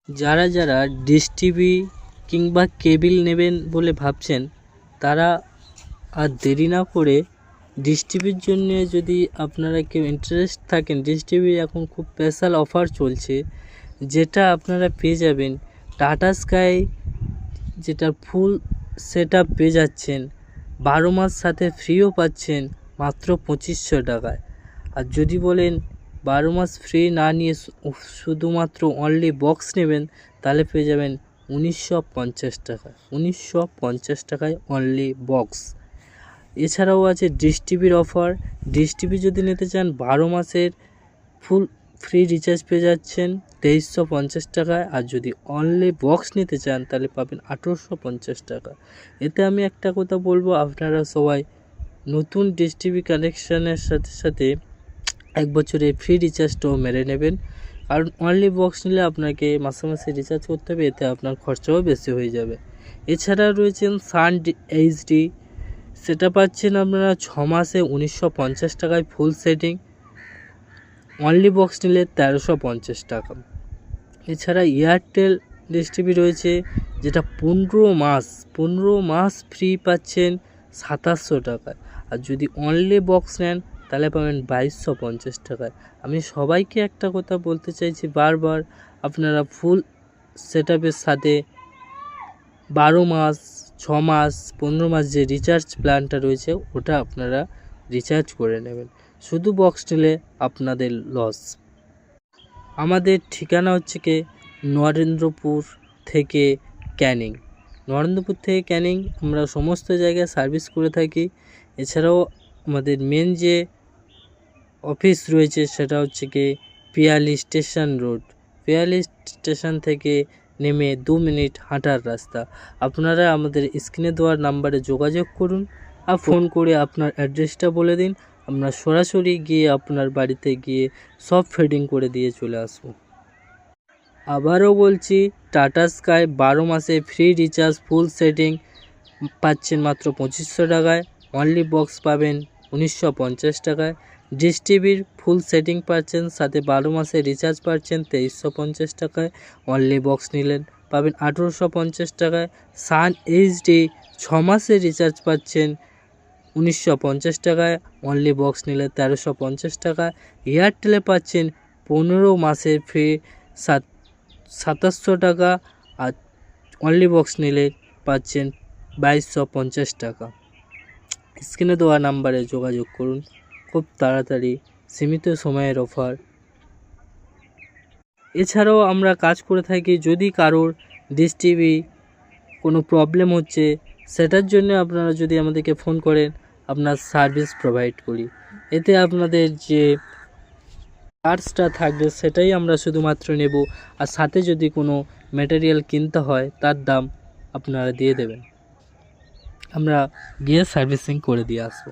যারা যারা dish TV কিংবা কেবিল নেবেন বলে ভাবছেন, তারা আর দেরি না করে ডিশ টিভির জন্য যদি আপনারা কেউ ইন্টারেস্ট থাকেন, ডিশ টিভির এখন খুব স্পেশাল অফার চলছে, যেটা আপনারা পেয়ে যাবেন টাটা স্কাই, যেটা ফুল সেট আপ পেয়ে যাচ্ছেন 12 মাস, সাথে ফ্রিও পাচ্ছেন মাত্র 2500 টাকায়। আর যদি বলেন 12 মাস ফ্রি না নিয়ে শুধুমাত্র অনলি বক্স নেবেন, তাহলে পেয়ে যাবেন 1950 টাকা, 1950 টাকায় অনলি বক্স। এছাড়াও আছে ডিশ টিভির অফার। ডিশ টিভি যদি নিতে চান 12 মাসের ফুল ফ্রি রিচার্জ পেয়ে যাচ্ছেন 2350 টাকায়। আর যদি অনলি বক্স নিতে চান তাহলে পাবেন 1850 টাকা। এতে আমি একটা কথা বলবো, আপনারা সবাই নতুন ডিশ টিভি কানেকশানের সাথে সাথে 1 বছরের ফ্রি রিচার্জটাও মেরে নেবেন, কারণ অনলি বক্স নিলে আপনাকে মাসে মাসে রিচার্জ করতে হবে, এতে আপনার খরচাও বেশি হয়ে যাবে। এছাড়া রয়েছেন সান এইচডি, সেটা পাচ্ছেন আপনারা 6 মাসে 1950 টাকায় ফুল সেটিং, অনলি বক্স নিলে 1350 টাকা। এছাড়া এয়ারটেল ডিশ টিভি রয়েছে, যেটা 15 মাস ফ্রি পাচ্ছেন 2700 টাকায়। আর যদি অনলি বক্স নেন তাহলে পাবেন 2250 টাকায়। আমি সবাইকে একটা কথা বলতে চাইছি বারবার, আপনারা ফুল সেট আপের সাথে 12 মাস, 6 মাস, 15 মাস যে রিচার্জ প্ল্যানটা রয়েছে ওটা আপনারা রিচার্জ করে নেবেন। শুধু বক্স নিলে আপনাদের লস। আমাদের ঠিকানা হচ্ছে কি নরেন্দ্রপুর থেকে ক্যানিং। নরেন্দ্রপুর থেকে ক্যানিং আমরা সমস্ত জায়গায় সার্ভিস করে থাকি। এছাড়াও আমাদের মেন যে অফিস রয়েছে সেটা হচ্ছে কি Piyali station road. Piyali station থেকে নেমে 2 মিনিট হাঁটার রাস্তা। আপনারা আমাদের স্ক্রিনে দেওয়া নাম্বারে যোগাযোগ করুন আর ফোন করে আপনার অ্যাড্রেসটা বলে দিন, আমরা সরাসরি গিয়ে আপনার বাড়িতে গিয়ে সব ফিটিং করে দিয়ে চলে আসবো। আবারও বলছি, টাটা স্কাই 12 মাসে ফ্রি রিচার্জ ফুল সেটিং পাচ্ছেন মাত্র 2500 টাকায়, অনলি বক্স পাবেন 1950 টাকায়। ডিশ টিভির ফুল সেটিং পাচ্ছেন, সাথে 12 মাসে রিচার্জ পাচ্ছেন 2350 টাকায়, অনলি বক্স নিলেন পাবেন 1850 টাকায়। সান এইচডি 6 মাসে রিচার্জ পাচ্ছেন 1950 টাকায়, অনলি বক্স নিলে 1350 টাকা। এয়ারটেলে পাচ্ছেন 15 মাসের ফ্রি 2700 টাকা, আর অনলি বক্স নিলে পাচ্ছেন 2250 টাকা। স্ক্রিনে দেওয়া নাম্বারে যোগাযোগ করুন, খুব তাড়াতাড়ি, সীমিত সময়ের অফার। এছাড়াও আমরা কাজ করে থাকি, যদি কারোর ডিশ টিভি কোনো প্রবলেম হচ্ছে সেটার জন্য আপনারা যদি আমাদেরকে ফোন করেন, আপনার সার্ভিস প্রোভাইড করি। এতে আপনাদের যে চার্জটা থাকবে সেটাই আমরা শুধুমাত্র নেব, আর সাথে যদি কোনো ম্যাটেরিয়াল কিনতে হয় তার দাম আপনারা দিয়ে দেবেন, আমরা গিয়ে সার্ভিসিং করে দিয়ে আসবো।